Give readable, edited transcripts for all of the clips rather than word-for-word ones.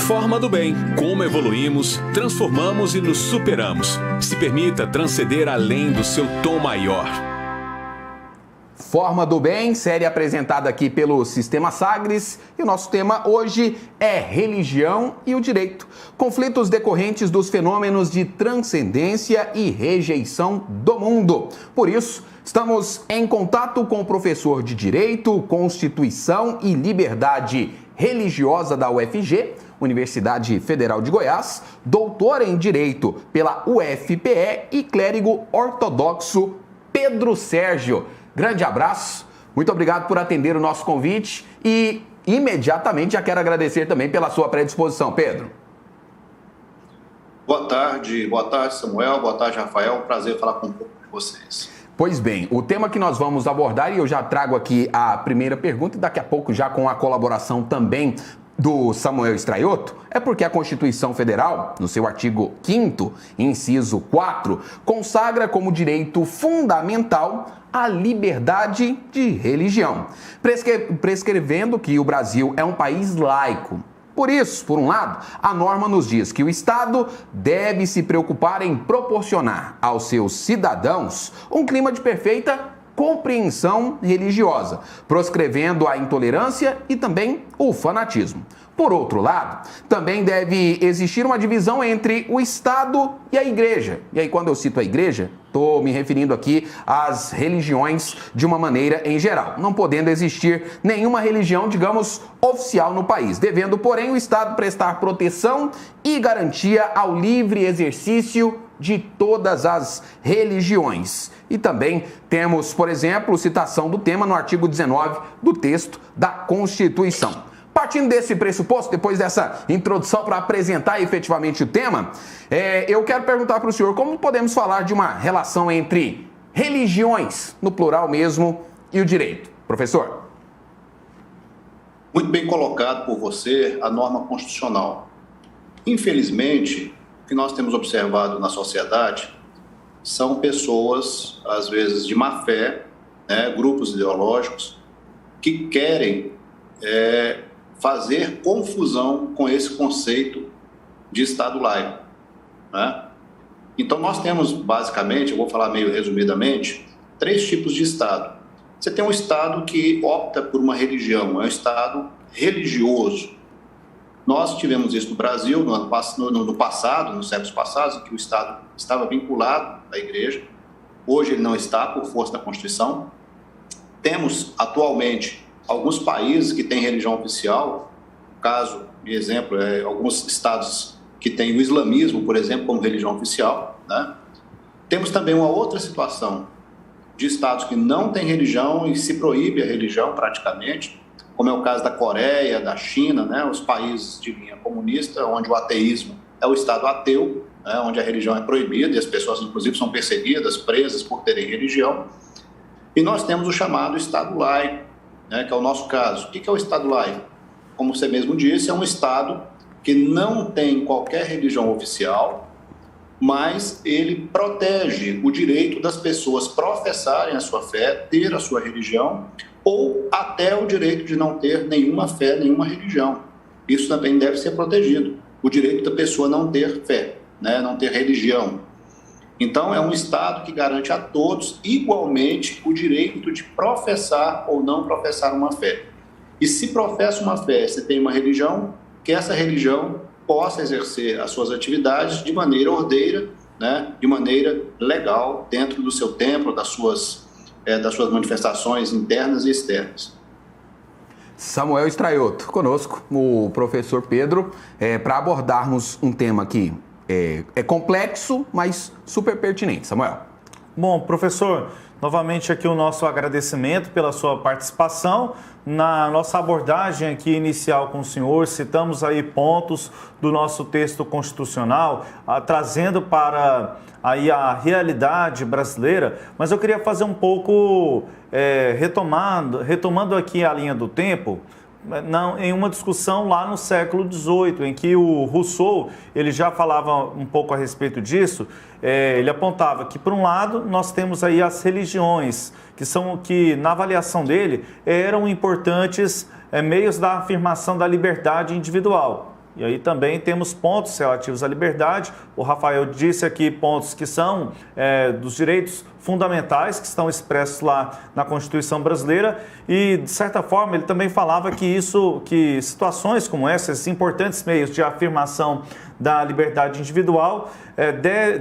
Forma do bem. Como evoluímos, transformamos e nos superamos. Se permita transcender além do seu tom maior. Forma do Bem, série apresentada aqui pelo Sistema Sagres, e o nosso tema hoje é religião e o direito. Conflitos decorrentes dos fenômenos de transcendência e rejeição do mundo. Por isso, estamos em contato com o professor de Direito, Constituição e Liberdade Religiosa da UFG, Universidade Federal de Goiás, doutor em Direito pela UFPE e clérigo ortodoxo Pedro Sérgio. Grande abraço, muito obrigado por atender o nosso convite e imediatamente já quero agradecer também pela sua predisposição, Pedro. Boa tarde Samuel, boa tarde Rafael, um prazer falar com um pouco de vocês. Pois bem, o tema que nós vamos abordar, e eu já trago aqui a primeira pergunta e daqui a pouco já com a colaboração também do Samuel Straiotto, é porque a Constituição Federal, no seu artigo 5º, inciso 4, consagra como direito fundamental a liberdade de religião, prescrevendo que o Brasil é um país laico. Por isso, por um lado, a norma nos diz que o Estado deve se preocupar em proporcionar aos seus cidadãos um clima de perfeita compreensão religiosa, proscrevendo a intolerância e também o fanatismo. Por outro lado, também deve existir uma divisão entre o Estado e a Igreja. E aí, quando eu cito a Igreja, estou me referindo aqui às religiões de uma maneira em geral, não podendo existir nenhuma religião, digamos, oficial no país, devendo, porém, o Estado prestar proteção e garantia ao livre exercício de todas as religiões. E também temos, por exemplo, citação do tema no artigo 19 do texto da Constituição. Partindo desse pressuposto, depois dessa introdução para apresentar efetivamente o tema, eu quero perguntar para o senhor como podemos falar de uma relação entre religiões, no plural mesmo, e o direito. Professor. Muito bem colocado por você a norma constitucional. Infelizmente, o que nós temos observado na sociedade são pessoas, às vezes de má fé, grupos ideológicos, que querem fazer confusão com esse conceito de Estado laico. Então, nós temos, basicamente, eu vou falar meio resumidamente, 3 tipos de Estado. Você tem um Estado que opta por uma religião, é um Estado religioso. Nós tivemos isso no Brasil no passado, nos séculos passados, em que o Estado estava vinculado à Igreja. Hoje ele não está, por força da Constituição. Temos, atualmente, alguns países que têm religião oficial, caso, de exemplo, alguns estados que têm o islamismo, por exemplo, como religião oficial. Temos também uma outra situação de estados que não têm religião e se proíbe a religião praticamente, como é o caso da Coreia, da China, os países de linha comunista, onde o ateísmo é o Estado ateu, onde a religião é proibida e as pessoas, inclusive, são perseguidas, presas por terem religião. E nós temos o chamado Estado laico, que é o nosso caso. O que é o Estado laico? Como você mesmo disse, é um Estado que não tem qualquer religião oficial, mas ele protege o direito das pessoas professarem a sua fé, ter a sua religião, ou até o direito de não ter nenhuma fé, nenhuma religião. Isso também deve ser protegido, o direito da pessoa não ter fé, não ter religião. Então, é um Estado que garante a todos, igualmente, o direito de professar ou não professar uma fé. E se professa uma fé, se tem uma religião, que essa religião possa exercer as suas atividades de maneira ordeira, de maneira legal, dentro do seu templo, das suas manifestações internas e externas. Samuel Straiotto, conosco, o professor Pedro, para abordarmos um tema que é complexo, mas super pertinente. Samuel. Bom, professor, novamente aqui o nosso agradecimento pela sua participação. Na nossa abordagem aqui inicial com o senhor, citamos aí pontos do nosso texto constitucional, trazendo para aí a realidade brasileira, mas eu queria fazer um pouco, retomando aqui a linha do tempo, em uma discussão lá no século XVIII, em que o Rousseau ele já falava um pouco a respeito disso. Ele apontava que, por um lado, nós temos aí as religiões, que na avaliação dele eram importantes meios da afirmação da liberdade individual. E aí também temos pontos relativos à liberdade. O Rafael disse aqui pontos que são dos direitos fundamentais que estão expressos lá na Constituição brasileira e, de certa forma, ele também falava que situações como essas, importantes meios de afirmação da liberdade individual,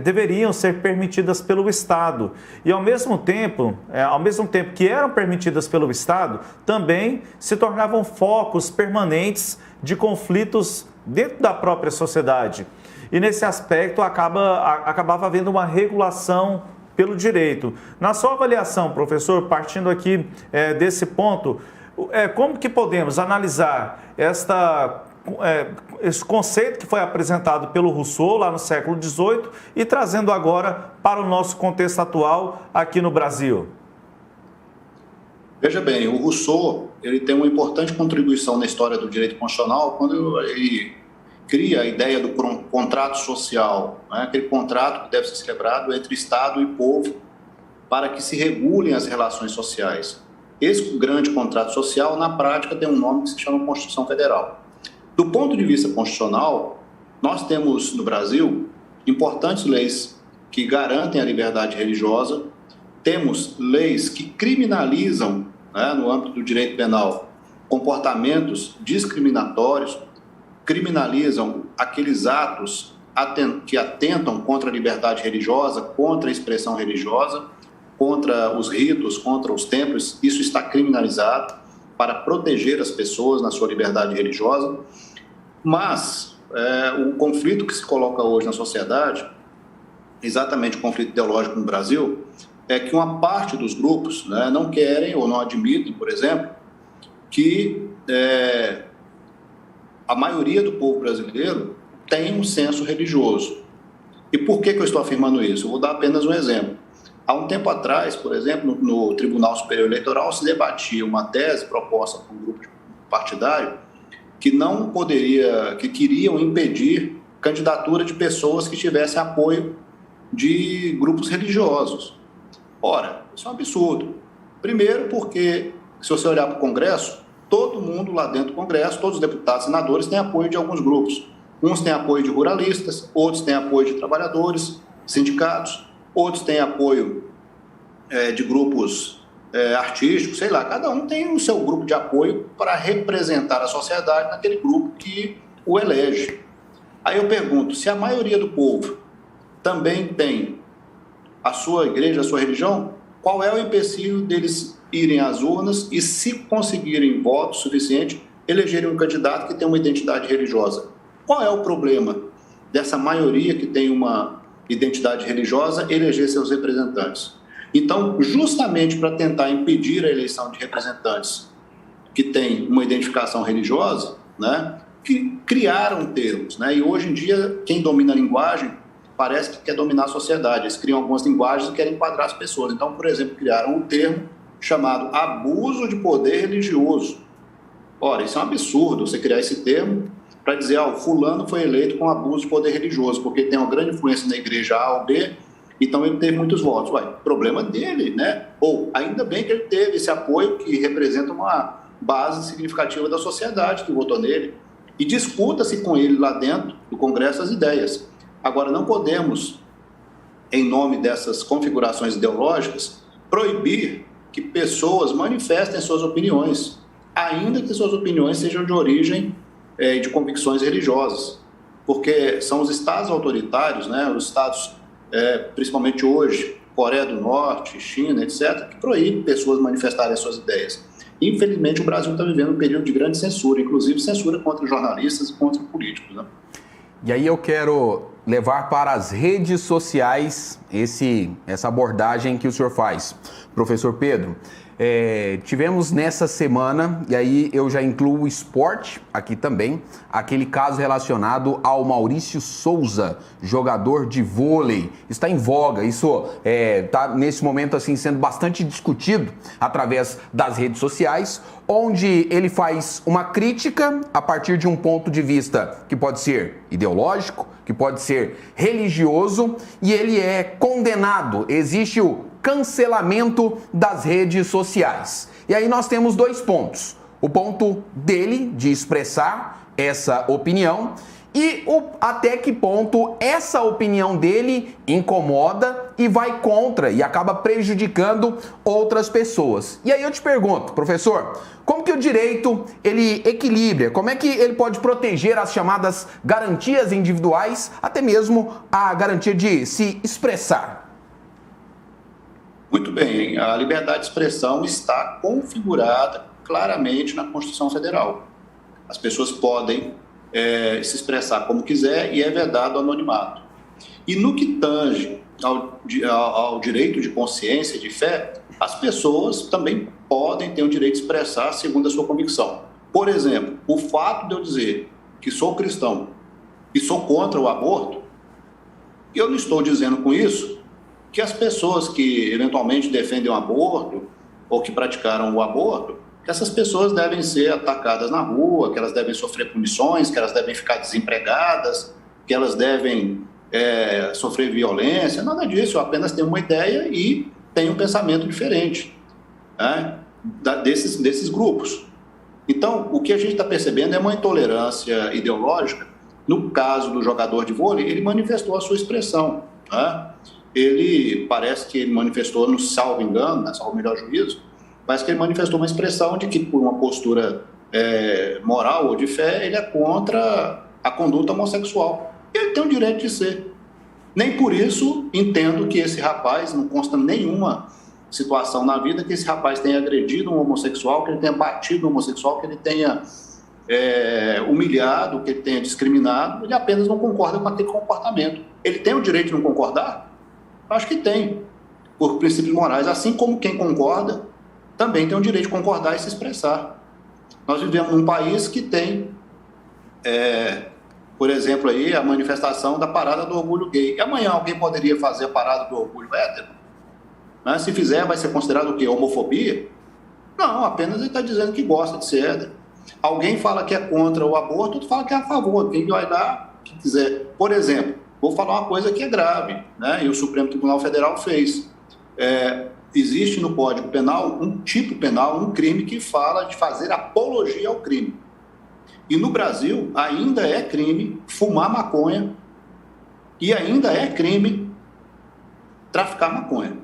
deveriam ser permitidas pelo Estado. E, ao mesmo tempo que eram permitidas pelo Estado, também se tornavam focos permanentes de conflitos dentro da própria sociedade. E, nesse aspecto, acabava havendo uma regulação pelo direito. Na sua avaliação, professor, partindo aqui desse ponto, como que podemos analisar esse conceito que foi apresentado pelo Rousseau lá no século XVIII e trazendo agora para o nosso contexto atual aqui no Brasil? Veja bem, o Rousseau ele tem uma importante contribuição na história do direito constitucional quando ele cria a ideia do contrato social, né? Aquele contrato que deve ser celebrado entre Estado e povo para que se regulem as relações sociais. Esse grande contrato social, na prática, tem um nome que se chama Constituição Federal. Do ponto de vista constitucional, nós temos no Brasil importantes leis que garantem a liberdade religiosa, temos leis que criminalizam, né, no âmbito do direito penal, comportamentos discriminatórios, criminalizam aqueles atos que atentam contra a liberdade religiosa, contra a expressão religiosa, contra os ritos, contra os templos. Isso está criminalizado para proteger as pessoas na sua liberdade religiosa. Mas o conflito que se coloca hoje na sociedade, exatamente o conflito ideológico no Brasil, é que uma parte dos grupos, né, não querem ou não admitem, por exemplo, que a maioria do povo brasileiro tem um senso religioso. E por que eu estou afirmando isso? Eu vou dar apenas um exemplo. Há um tempo atrás, por exemplo, no Tribunal Superior Eleitoral se debatia uma tese proposta por um grupo partidário que queriam impedir candidatura de pessoas que tivessem apoio de grupos religiosos. Ora, isso é um absurdo. Primeiro porque, se você olhar para o Congresso, todo mundo lá dentro do Congresso, todos os deputados e senadores têm apoio de alguns grupos. Uns têm apoio de ruralistas, outros têm apoio de trabalhadores, sindicatos, outros têm apoio de grupos artísticos, sei lá. Cada um tem o seu grupo de apoio para representar a sociedade naquele grupo que o elege. Aí eu pergunto, se a maioria do povo também tem a sua igreja, a sua religião, qual é o empecilho deles irem às urnas e, se conseguirem votos suficientes, elegerem um candidato que tem uma identidade religiosa? Qual é o problema dessa maioria que tem uma identidade religiosa eleger seus representantes? Então, justamente para tentar impedir a eleição de representantes que têm uma identificação religiosa, né, que criaram termos, né? E hoje em dia, quem domina a linguagem parece que quer dominar a sociedade. Eles criam algumas linguagens e querem enquadrar as pessoas. Então, por exemplo, criaram um termo chamado abuso de poder religioso. Ora, isso é um absurdo, você criar esse termo para dizer, o fulano foi eleito com abuso de poder religioso, porque tem uma grande influência na igreja A ou B, então ele teve muitos votos. Problema dele, né? Ou, ainda bem que ele teve esse apoio que representa uma base significativa da sociedade que votou nele. E discuta-se com ele lá dentro do Congresso as ideias. Agora, não podemos, em nome dessas configurações ideológicas, proibir que pessoas manifestem suas opiniões, ainda que suas opiniões sejam de origem de convicções religiosas, porque são os estados autoritários, né, os estados, principalmente hoje, Coreia do Norte, China, etc., que proíbem pessoas manifestarem suas ideias. Infelizmente, o Brasil está vivendo um período de grande censura, inclusive censura contra jornalistas e contra políticos, né? E aí eu quero levar para as redes sociais essa abordagem que o senhor faz. Professor Pedro, tivemos nessa semana, e aí eu já incluo o esporte aqui também, aquele caso relacionado ao Maurício Souza, jogador de vôlei. Está em voga, isso está nesse momento assim sendo bastante discutido através das redes sociais, onde ele faz uma crítica a partir de um ponto de vista que pode ser ideológico, que pode ser religioso, e ele é condenado. Existe o cancelamento das redes sociais. E aí nós temos dois pontos. O ponto dele de expressar essa opinião e até que ponto essa opinião dele incomoda e vai contra e acaba prejudicando outras pessoas. E aí eu te pergunto, professor, como que o direito ele equilibra? Como é que ele pode proteger as chamadas garantias individuais, até mesmo a garantia de se expressar? Muito bem, a liberdade de expressão está configurada claramente na Constituição Federal. As pessoas podem se expressar como quiser e é vedado o anonimato. E no que tange ao direito de consciência e de fé, as pessoas também podem ter o direito de expressar segundo a sua convicção. Por exemplo, o fato de eu dizer que sou cristão e sou contra o aborto, eu não estou dizendo com isso que as pessoas que eventualmente defendem o aborto ou que praticaram o aborto, que essas pessoas devem ser atacadas na rua, que elas devem sofrer punições, que elas devem ficar desempregadas, que elas devem sofrer violência, nada disso. Eu apenas tenho uma ideia e tenho um pensamento diferente, né, desses grupos. Então, o que a gente está percebendo é uma intolerância ideológica. No caso do jogador de vôlei, ele manifestou a sua expressão, né? Ele parece que ele manifestou, no salvo engano, né, salvo melhor juízo, parece que ele manifestou uma expressão de que, por uma postura moral ou de fé, ele é contra a conduta homossexual. Ele tem o direito de ser. Nem por isso entendo que esse rapaz, não consta nenhuma situação na vida que esse rapaz tenha agredido um homossexual, que ele tenha batido um homossexual, que ele tenha humilhado, que ele tenha discriminado. Ele apenas não concorda com aquele comportamento. Ele tem o direito de não concordar? Acho que tem, por princípios morais. Assim como quem concorda também tem o direito de concordar e se expressar. Nós vivemos num país que tem, por exemplo, aí, a manifestação da parada do orgulho gay. E amanhã alguém poderia fazer a parada do orgulho hétero? Né? Se fizer, vai ser considerado o quê? Homofobia? Não, apenas ele está dizendo que gosta de ser hétero. Alguém fala que é contra o aborto, outro fala que é a favor. Quem vai dar, quem quiser. Por exemplo, vou falar uma coisa que é grave, né? E o Supremo Tribunal Federal fez. Existe no Código Penal um tipo penal, um crime que fala de fazer apologia ao crime. E no Brasil ainda é crime fumar maconha e ainda é crime traficar maconha.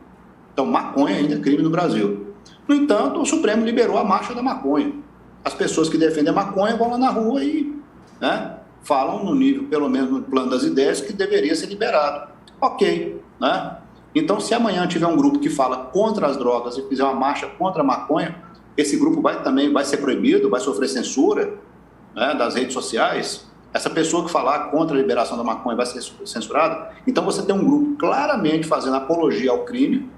Então, maconha ainda é crime no Brasil. No entanto, o Supremo liberou a marcha da maconha. As pessoas que defendem a maconha vão lá na rua e, né, falam no nível, pelo menos no plano das ideias, que deveria ser liberado. Ok, né? Então, se amanhã tiver um grupo que fala contra as drogas e fizer uma marcha contra a maconha, esse grupo também vai ser proibido, vai sofrer censura, né, das redes sociais. Essa pessoa que falar contra a liberação da maconha vai ser censurada. Então, você tem um grupo claramente fazendo apologia ao crime,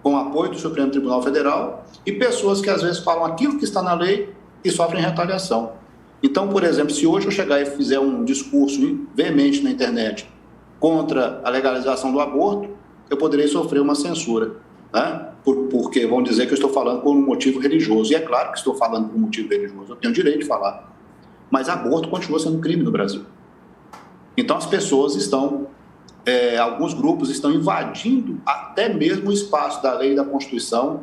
com apoio do Supremo Tribunal Federal, e pessoas que às vezes falam aquilo que está na lei e sofrem retaliação. Então, por exemplo, se hoje eu chegar e fizer um discurso veemente na internet contra a legalização do aborto, eu poderei sofrer uma censura, né? Porque vão dizer que eu estou falando por um motivo religioso. E é claro que estou falando por um motivo religioso, eu tenho o direito de falar. Mas aborto continua sendo crime no Brasil. Então as pessoas estão, alguns grupos estão invadindo até mesmo o espaço da lei e da Constituição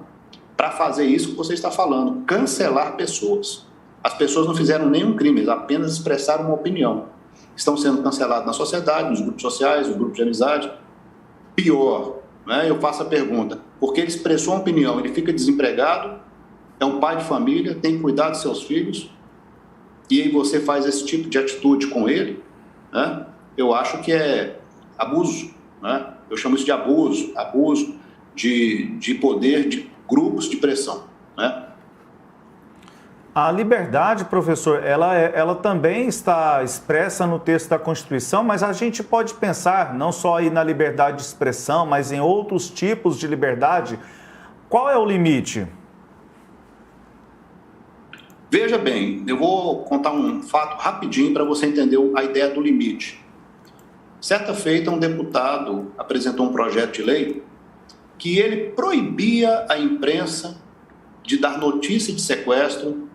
para fazer isso que você está falando, cancelar pessoas. As pessoas não fizeram nenhum crime, eles apenas expressaram uma opinião. Estão sendo cancelados na sociedade, nos grupos sociais, nos grupos de amizade. Pior, né? Eu faço a pergunta, porque ele expressou uma opinião, ele fica desempregado, é um pai de família, tem que cuidar dos seus filhos, e aí você faz esse tipo de atitude com ele, né? Eu acho que é abuso, né? Eu chamo isso de abuso de poder de grupos de pressão, né? A liberdade, professor, ela também está expressa no texto da Constituição, mas a gente pode pensar não só aí na liberdade de expressão, mas em outros tipos de liberdade. Qual é o limite? Veja bem, eu vou contar um fato rapidinho para você entender a ideia do limite. Certa feita, um deputado apresentou um projeto de lei que ele proibia a imprensa de dar notícia de sequestro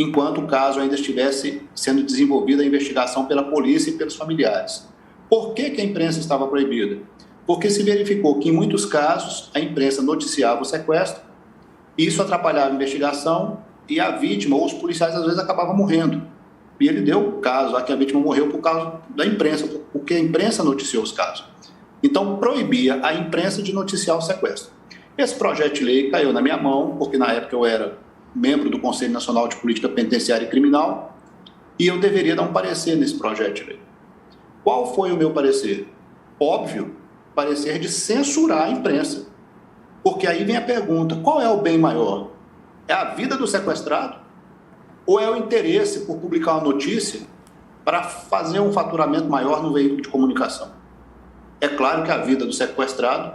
enquanto o caso ainda estivesse sendo desenvolvida a investigação pela polícia e pelos familiares. Por que a imprensa estava proibida? Porque se verificou que, em muitos casos, a imprensa noticiava o sequestro, e isso atrapalhava a investigação, e a vítima ou os policiais, às vezes, acabavam morrendo. E ele deu o caso, que a vítima morreu por causa da imprensa, porque a imprensa noticiou os casos. Então, proibia a imprensa de noticiar o sequestro. Esse projeto de lei caiu na minha mão, porque na época eu era membro do Conselho Nacional de Política Penitenciária e Criminal, e eu deveria dar um parecer nesse projeto de lei. Qual foi o meu parecer? Óbvio, parecer de censurar a imprensa. Porque aí vem a pergunta, qual é o bem maior? É a vida do sequestrado? Ou é o interesse por publicar uma notícia para fazer um faturamento maior no veículo de comunicação? É claro que a vida do sequestrado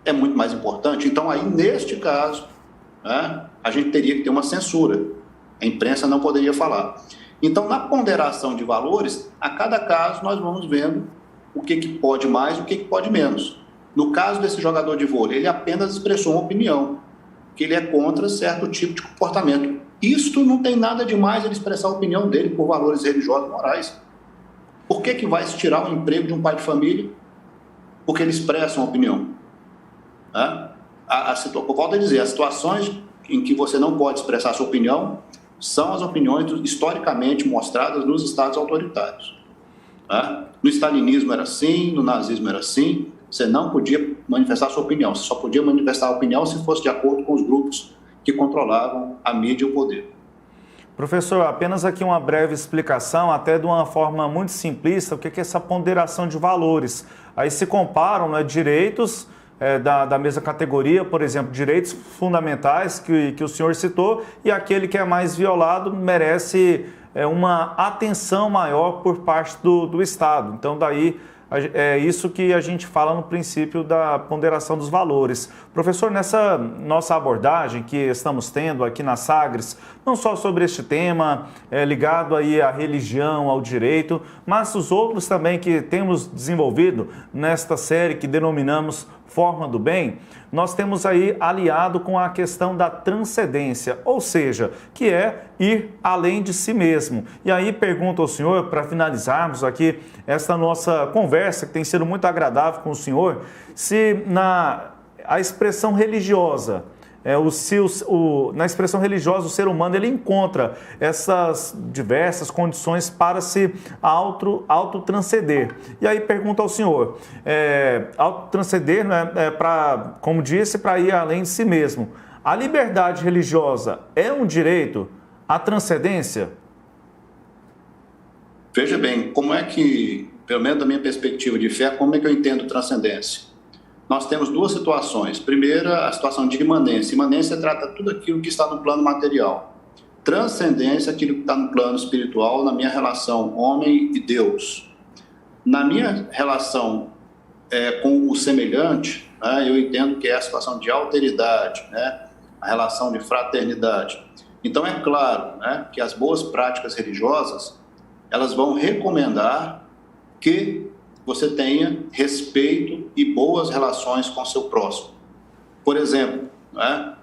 é muito mais importante. Então, aí, neste caso, né, a gente teria que ter uma censura. A imprensa não poderia falar. Então, na ponderação de valores, a cada caso nós vamos vendo o que pode mais e o que pode menos. No caso desse jogador de vôlei, ele apenas expressou uma opinião, que ele é contra certo tipo de comportamento. Isto não tem nada de mais ele expressar a opinião dele por valores religiosos e morais. Por que vai se tirar o emprego de um pai de família? Porque ele expressa uma opinião. Né? Volto a dizer, as situações em que você não pode expressar a sua opinião são as opiniões historicamente mostradas nos estados autoritários. Né? No stalinismo era assim, no nazismo era assim, você não podia manifestar a sua opinião, você só podia manifestar a opinião se fosse de acordo com os grupos que controlavam a mídia e o poder. Professor, apenas aqui uma breve explicação, até de uma forma muito simplista, o que é essa ponderação de valores. Aí se comparam, né, direitos da mesma categoria, por exemplo, direitos fundamentais que o senhor citou, e aquele que é mais violado merece uma atenção maior por parte do Estado. Então, daí é isso que a gente fala no princípio da ponderação dos valores. Professor, nessa nossa abordagem que estamos tendo aqui na Sagres, não só sobre este tema ligado aí à religião, ao direito, mas os outros também que temos desenvolvido nesta série que denominamos Forma do Bem, nós temos aí aliado com a questão da transcendência, ou seja, que é ir além de si mesmo. E aí pergunto ao senhor, para finalizarmos aqui esta nossa conversa, que tem sido muito agradável com o senhor, se a expressão religiosa, na expressão religiosa, o ser humano ele encontra essas diversas condições para se autotranscender. E aí pergunto ao senhor, autotranscender, né, como disse, para ir além de si mesmo. A liberdade religiosa é um direito? A transcendência? Veja bem, como é que, pelo menos da minha perspectiva de fé, como é que eu entendo transcendência? Nós temos duas situações. Primeira, a situação de imanência. Imanência trata tudo aquilo que está no plano material. Transcendência, aquilo que está no plano espiritual, na minha relação homem e Deus. Na minha relação com o semelhante, né, eu entendo que é a situação de alteridade, né, a relação de fraternidade. Então, é claro, né, que as boas práticas religiosas, elas vão recomendar que você tenha respeito e boas relações com seu próximo. Por exemplo, né,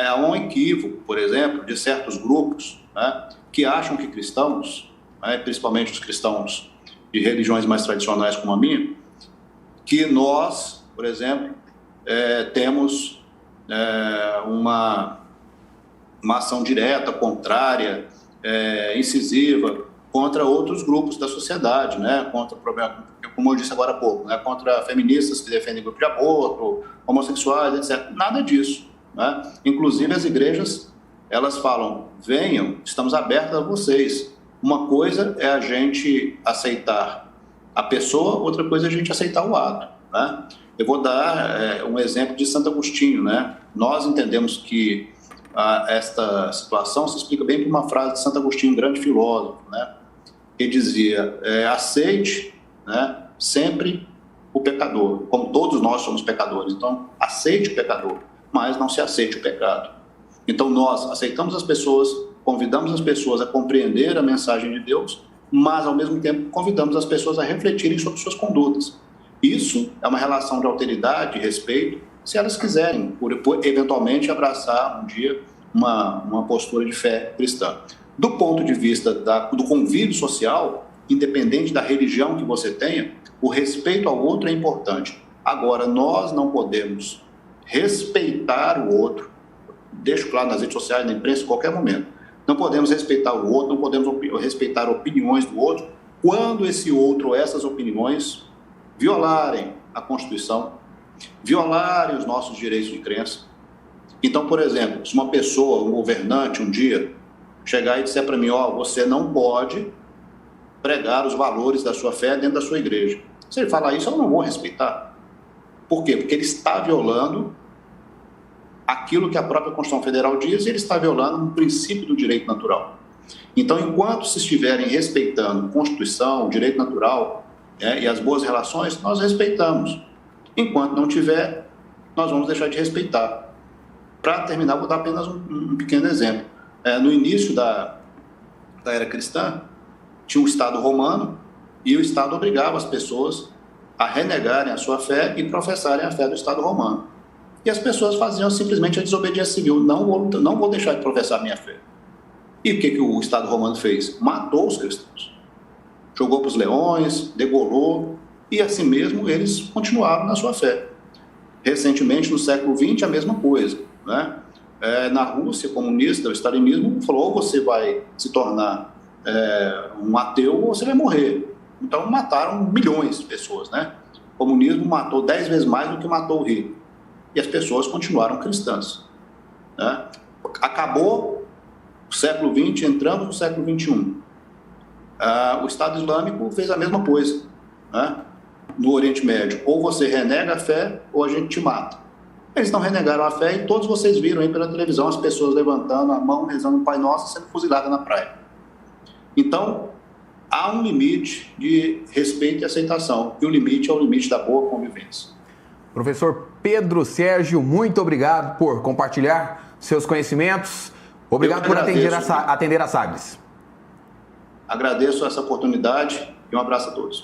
há um equívoco, por exemplo, de certos grupos, né, que acham que cristãos, né, principalmente os cristãos de religiões mais tradicionais como a minha, que nós, por exemplo, temos uma ação direta, contrária, incisiva, contra outros grupos da sociedade, né? Contra, como eu disse agora há pouco, né? Contra feministas que defendem grupo de aborto, homossexuais, etc. Nada disso, né? Inclusive as igrejas, elas falam, venham, estamos abertas a vocês. Uma coisa é a gente aceitar a pessoa, outra coisa é a gente aceitar o ato, né? Eu vou dar um exemplo de Santo Agostinho, né? Nós entendemos que esta situação se explica bem por uma frase de Santo Agostinho, um grande filósofo, né? Que dizia, aceite, né, sempre o pecador, como todos nós somos pecadores. Então, aceite o pecador, mas não se aceite o pecado. Então, nós aceitamos as pessoas, convidamos as pessoas a compreender a mensagem de Deus, mas, ao mesmo tempo, convidamos as pessoas a refletirem sobre suas condutas. Isso é uma relação de alteridade e respeito, se elas quiserem, eventualmente, abraçar um dia uma postura de fé cristã. Do ponto de vista do convívio social, independente da religião que você tenha, o respeito ao outro é importante. Agora, nós não podemos respeitar o outro, deixo claro nas redes sociais, na imprensa, em qualquer momento, não podemos respeitar o outro, não podemos respeitar opiniões do outro, quando esse outro ou essas opiniões violarem a Constituição, violarem os nossos direitos de crença. Então, por exemplo, se uma pessoa, um governante, um dia, chegar e disser para mim, você não pode pregar os valores da sua fé dentro da sua igreja. Se ele falar isso, eu não vou respeitar. Por quê? Porque ele está violando aquilo que a própria Constituição Federal diz e ele está violando um princípio do direito natural. Então, enquanto se estiverem respeitando a Constituição, o direito natural e as boas relações, nós respeitamos. Enquanto não tiver, nós vamos deixar de respeitar. Para terminar, vou dar apenas um pequeno exemplo. No início da era cristã, tinha o Estado romano e o Estado obrigava as pessoas a renegarem a sua fé e professarem a fé do Estado romano. E as pessoas faziam simplesmente a desobediência civil. Não vou deixar de professar a minha fé. E o que o Estado romano fez? Matou os cristãos. Jogou para os leões, degolou, e assim mesmo eles continuaram na sua fé. Recentemente, no século XX, a mesma coisa, né? Na Rússia comunista, o stalinismo falou: ou você vai se tornar um ateu ou você vai morrer. Então mataram milhões de pessoas, né? O comunismo matou 10 vezes mais do que matou o Hitler. E as pessoas continuaram cristãs, né? Acabou o século XX, entramos no século XXI. O Estado Islâmico fez a mesma coisa, né? No Oriente Médio. Ou você renega a fé ou a gente te mata. Eles não renegaram a fé e todos vocês viram aí pela televisão as pessoas levantando a mão, rezando o Pai Nosso, sendo fuziladas na praia. Então, há um limite de respeito e aceitação. E o limite é o limite da boa convivência. Professor Pedro Sérgio, muito obrigado por compartilhar seus conhecimentos. Obrigado por atender a Sagres. Agradeço essa oportunidade e um abraço a todos.